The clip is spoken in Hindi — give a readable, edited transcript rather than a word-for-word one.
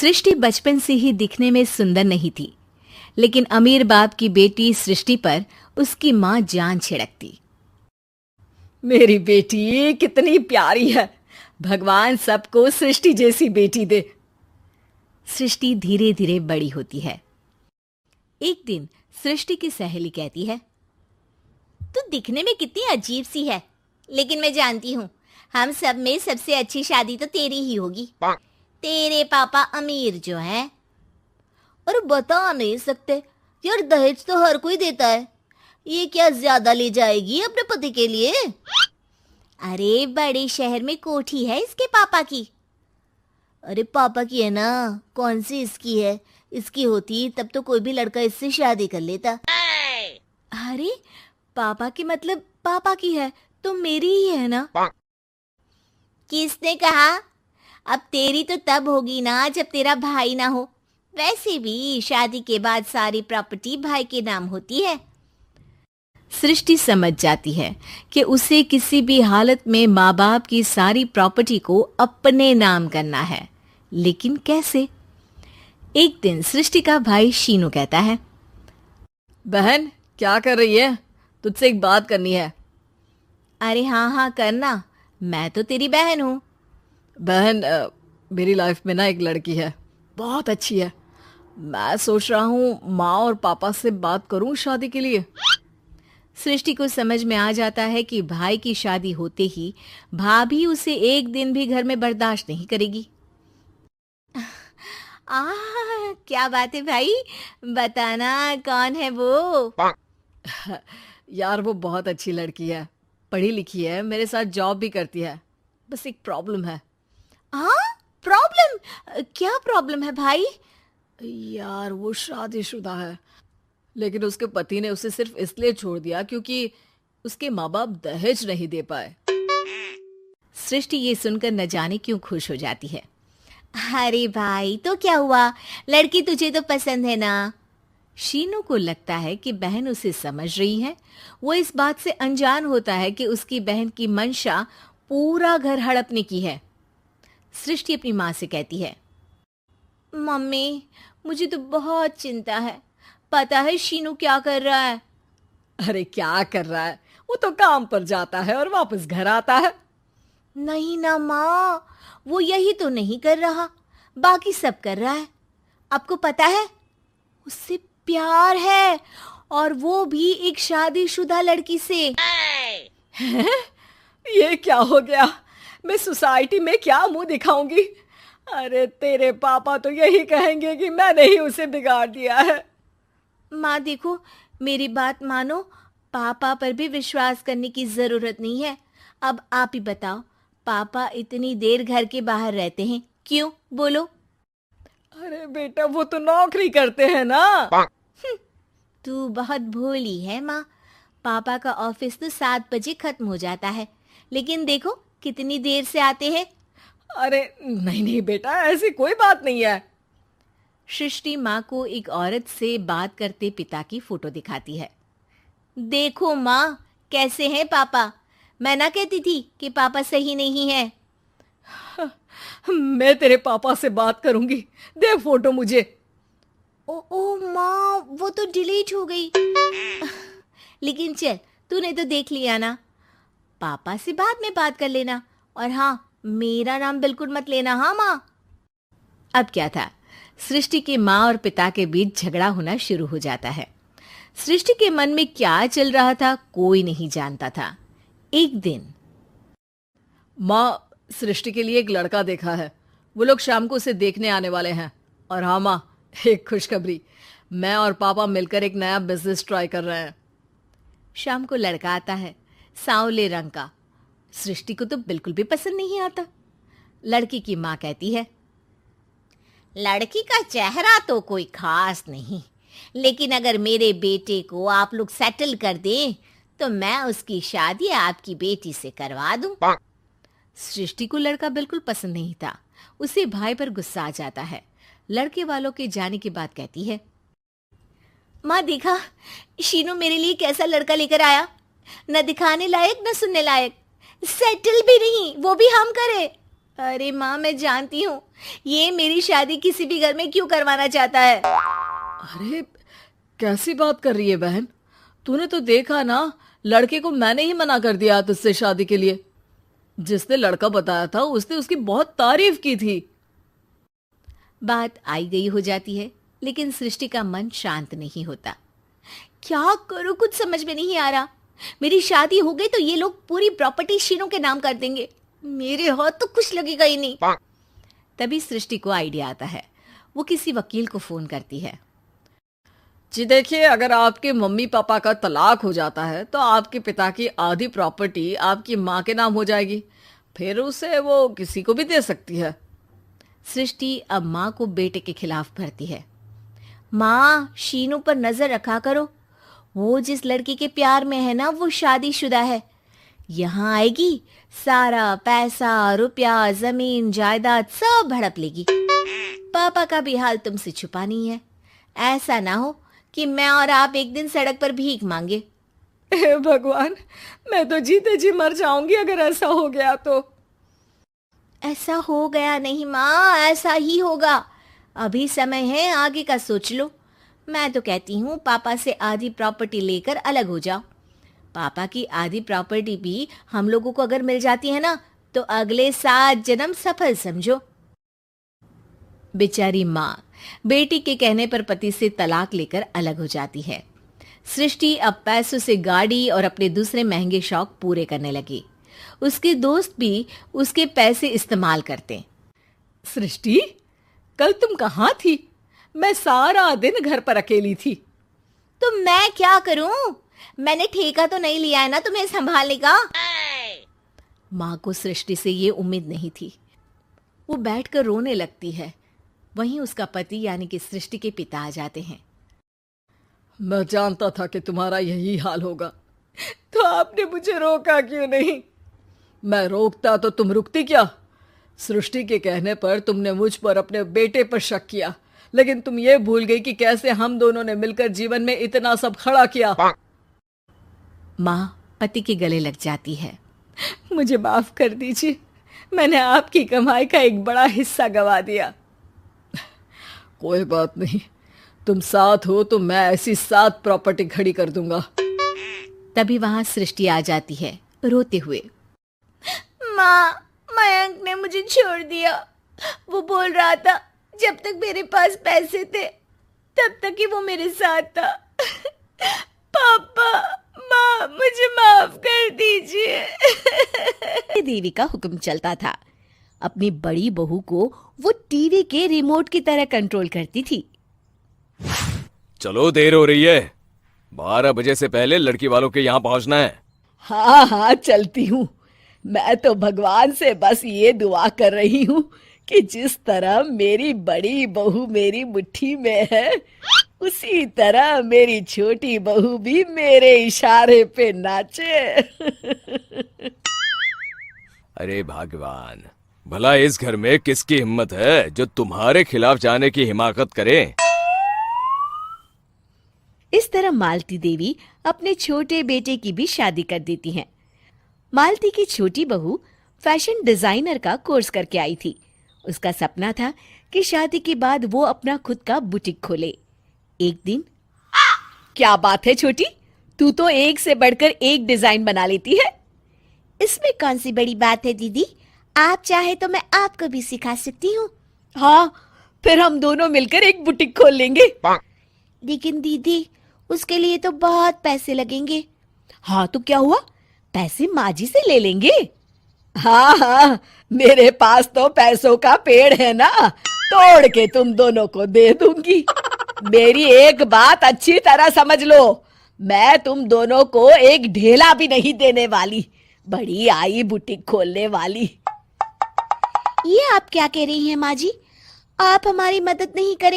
सृष्टि बचपन से ही दिखने में सुंदर नहीं थी, लेकिन अमीर बाप की बेटी सृष्टि पर उसकी माँ जान छिड़कती। मेरी बेटी कितनी प्यारी है, भगवान सबको सृष्टि जैसी बेटी दे। सृष्टि धीरे धीरे बड़ी होती है। एक दिन सृष्टि की सहेली कहती है, तू दिखने में कितनी अजीब सी है, लेकिन मैं जानती हूँ हम सब में सबसे अच्छी शादी तो तेरी ही होगी। तेरे पापा अमीर जो हैं। और बता नहीं सकते यार, दहेज तो हर कोई देता है, ये क्या ज्यादा ले जाएगी अपने पति के लिए? अरे बड़े शहर में कोठी है इसके पापा की। अरे पापा की है ना, कौन सी इसकी है? इसकी होती तब तो कोई भी लड़का इससे शादी कर लेता। अरे पापा की मतलब पापा की है तो मेरी ही है ना? किसने कहा? अब तेरी तो तब होगी ना जब तेरा भाई ना हो। वैसे भी शादी के बाद सारी प्रॉपर्टी भाई के नाम होती है। सृष्टि समझ जाती है कि उसे किसी भी हालत में माँ बाप की सारी प्रॉपर्टी को अपने नाम करना है, लेकिन कैसे? एक दिन सृष्टि का भाई शीनू कहता है, बहन क्या कर रही है? तुझसे एक बात करनी है। अरे हाँ हाँ करना, मैं तो तेरी बहन हूँ। बहन मेरी लाइफ में ना एक लड़की है, बहुत अच्छी है। मैं सोच रहा हूँ माँ और पापा से बात करूँ शादी के लिए। सृष्टि को समझ में आ जाता है कि भाई की शादी होते ही भाभी उसे एक दिन भी घर में बर्दाश्त नहीं करेगी। क्या बात है भाई, बताना कौन है वो? यार वो बहुत अच्छी लड़की है, पढ़ी लिखी है, मेरे साथ जॉब भी करती है। बस एक प्रॉब्लम है। हाँ प्रॉब्लम? क्या प्रॉब्लम है भाई? यार वो शादीशुदा है, लेकिन उसके पति ने उसे सिर्फ इसलिए छोड़ दिया क्योंकि उसके माँ बाप दहेज नहीं दे पाए। सृष्टि ये सुनकर न जाने क्यों खुश हो जाती है। अरे भाई तो क्या हुआ, लड़की तुझे तो पसंद है ना? शीनू को लगता है कि बहन उसे समझ रही है। वो इस बात से अनजान होता है कि उसकी बहन की मंशा पूरा घर हड़पने की है। सृष्टि अपनी माँ से कहती है, मम्मी मुझे तो बहुत चिंता है। पता है शीनू क्या कर रहा है? अरे क्या कर रहा है? वो तो काम पर जाता है और वापस घर आता है। नहीं ना माँ, वो यही तो नहीं कर रहा, बाकी सब कर रहा है। आपको पता है उससे प्यार है, और वो भी एक शादीशुदा लड़की से। ये क्या हो गया? मैं सोसाइटी में क्या मुंह दिखाऊंगी? अरे तेरे पापा तो यही कहेंगे कि मैंने ही उसे बिगाड़ दिया है। माँ देखो, मेरी बात मानो, पापा पर भी विश्वास करने की जरूरत नहीं है। अब आप ही बताओ, पापा इतनी देर घर के बाहर रहते हैं क्यों? बोलो। अरे बेटा वो तो नौकरी करते हैं ना। तू बहुत भोली है माँ। पापा का ऑफिस तो 7 बजे खत्म हो जाता है, लेकिन देखो कितनी देर से आते हैं। अरे नहीं नहीं बेटा, ऐसी कोई बात नहीं है। सृष्टि माँ को एक औरत से बात करते पिता की फोटो दिखाती है। देखो माँ कैसे हैं पापा, मैं ना कहती थी कि पापा सही नहीं है। मैं तेरे पापा से बात करूंगी, दे फोटो मुझे। ओ माँ, वो तो डिलीट हो गई। लेकिन चल, तूने तो देख लिया ना, पापा से बाद में बात कर लेना। और हाँ, मेरा नाम बिल्कुल मत लेना। हाँ माँ। अब क्या था, सृष्टि के माँ और पिता के बीच झगड़ा होना शुरू हो जाता है। सृष्टि के मन में क्या चल रहा था कोई नहीं जानता था। एक दिन, माँ सृष्टि के लिए एक लड़का देखा है, वो लोग शाम को उसे देखने आने वाले हैं। और हाँ माँ, एक खुशखबरी, मैं और पापा मिलकर एक नया बिजनेस ट्राई कर रहे हैं। शाम को लड़का आता है, सांवले रंग का। सृष्टि को तो बिल्कुल भी पसंद नहीं आता। लड़की की माँ कहती है, लड़की का चेहरा तो कोई खास नहीं, लेकिन अगर मेरे बेटे को आप लोग सेटल कर दें तो मैं उसकी शादी आपकी बेटी से करवा दूं। सृष्टि को लड़का बिल्कुल पसंद नहीं था। उसे भाई पर गुस्सा आ जाता है। लड़के वालों के जाने के बाद कहती है, माँ देखा शीनू मेरे लिए कैसा लड़का लेकर आया, न दिखाने लायक न सुनने लायक, सेटल भी नहीं, वो भी हम करे। अरे माँ, मैं जानती हूँ ये मेरी शादी किसी भी घर में क्यों करवाना चाहता है। अरे कैसी बात कर रही है बहन, तूने तो देखा ना, लड़के को मैंने ही मना कर दिया तुझसे शादी के लिए। जिसने लड़का बताया था उसने उसकी बहुत तारीफ की थी। बात आई गई हो जाती है, लेकिन सृष्टि का मन शांत नहीं होता। क्या करूँ, कुछ समझ में नहीं आ रहा। मेरी शादी हो गई तो ये लोग पूरी प्रॉपर्टी शीनू के नाम कर देंगे, मेरे हाथ तो कुछ लगेगा ही नहीं। तभी सृष्टि को आइडिया आता है। वो किसी वकील को फोन करती है। जी देखिए, अगर आपके मम्मी पापा का तलाक हो जाता है तो आपके पिता की आधी प्रॉपर्टी आपकी माँ के नाम हो जाएगी, फिर उसे वो किसी को भी दे सकती है। सृष्टि अब माँ को बेटे के खिलाफ भरती है। माँ, शीनू पर नजर रखा करो, वो जिस लड़की के प्यार में है ना वो शादीशुदा है। यहाँ आएगी, सारा पैसा, रुपया, जमीन, जायदाद सब हड़प लेगी। पापा का भी हाल तुमसे छुपा नहीं है। ऐसा ना हो कि मैं और आप एक दिन सड़क पर भीख मांगे। हे भगवान, मैं तो जीते जी मर जाऊंगी अगर ऐसा हो गया तो। ऐसा हो गया नहीं माँ, ऐसा ही होगा। अभी समय है, आगे का सोच लो। मैं तो कहती हूँ पापा से आधी प्रॉपर्टी लेकर अलग हो जाओ। पापा की आधी प्रॉपर्टी भी हम लोगों को अगर मिल जाती है ना तो अगले 7 जन्म सफल समझो। बेचारी माँ बेटी के कहने पर पति से तलाक लेकर अलग हो जाती है। सृष्टि अब पैसों से गाड़ी और अपने दूसरे महंगे शौक पूरे करने लगी। उसके दोस्त भी उसके पैसे इस्तेमाल करते। सृष्टि, कल तुम कहाँ थी? मैं सारा दिन घर पर अकेली थी। तो मैं क्या करूं? मैंने ठेका तो नहीं लिया है ना तुम्हें संभालने का। माँ को सृष्टि से ये उम्मीद नहीं थी। वो बैठकर रोने लगती है। वहीं उसका पति यानी कि सृष्टि के पिता आ जाते हैं। मैं जानता था कि तुम्हारा यही हाल होगा, तो आपने मुझे रोका क्यों नहीं? मैं रोकता तो तुम रुकती क्या? सृष्टि के कहने पर तुमने मुझ पर अपने बेटे पर शक किया, लेकिन तुम ये भूल गई कि कैसे हम दोनों ने मिलकर जीवन में इतना सब खड़ा किया। माँ पति के गले लग जाती है। मुझे माफ कर दीजिए, मैंने आपकी कमाई का एक बड़ा हिस्सा गवा दिया। कोई बात नहीं, तुम साथ हो तो मैं ऐसी 7 प्रॉपर्टी खड़ी कर दूंगा। तभी वहां सृष्टि आ जाती है रोते हुए। माँ, मयंक ने मुझे छोड़ दिया। वो बोल रहा था जब तक मेरे पास पैसे थे तब तक ही वो मेरे साथ था। पापा, माँ, मुझे माफ कर दीजिए। देवी का हुक्म चलता था। अपनी बड़ी बहू को वो टीवी के रिमोट की तरह कंट्रोल करती थी। चलो, देर हो रही है। 12 बजे से पहले लड़की वालों के यहाँ पहुंचना है। हाँ हाँ, चलती हूँ। मैं तो भगवान से बस ये दुआ कर रही हूँ कि जिस तरह मेरी बड़ी बहू मेरी मुट्ठी में है, उसी तरह मेरी छोटी बहू भी मेरे इशारे पे नाचे। अरे भगवान, भला इस घर में किसकी हिम्मत है जो तुम्हारे खिलाफ जाने की हिमाकत करे? इस तरह मालती देवी अपने छोटे बेटे की भी शादी कर देती हैं। मालती की छोटी बहू फैशन डिजाइनर का कोर्स करके आई थी। उसका सपना था कि शादी के बाद वो अपना खुद का बुटीक खोले। एक दिन, क्या बात है छोटी, तू तो एक से बढ़कर एक डिजाइन बना लेती है। इसमें कौन सी बड़ी बात है दीदी, आप चाहे तो मैं आपको भी सिखा सकती हूँ। हाँ, फिर हम दोनों मिलकर एक बुटीक खोल लेंगे। लेकिन दीदी, उसके लिए तो बहुत पैसे लगेंगे। हाँ तो क्या हुआ, पैसे माँ जी से ले लेंगे। हाँ हाँ, मेरे पास तो पैसों का पेड़ है ना, तोड़ के तुम दोनों को दे दूंगी। मेरी एक बात अच्छी तरह समझ लो, मैं तुम दोनों को एक ढेला भी नहीं देने वाली। बड़ी आई बुटीक खोलने वाली। ये आप क्या कह रही हैं माँ जी? आप हमारी मदद नहीं करें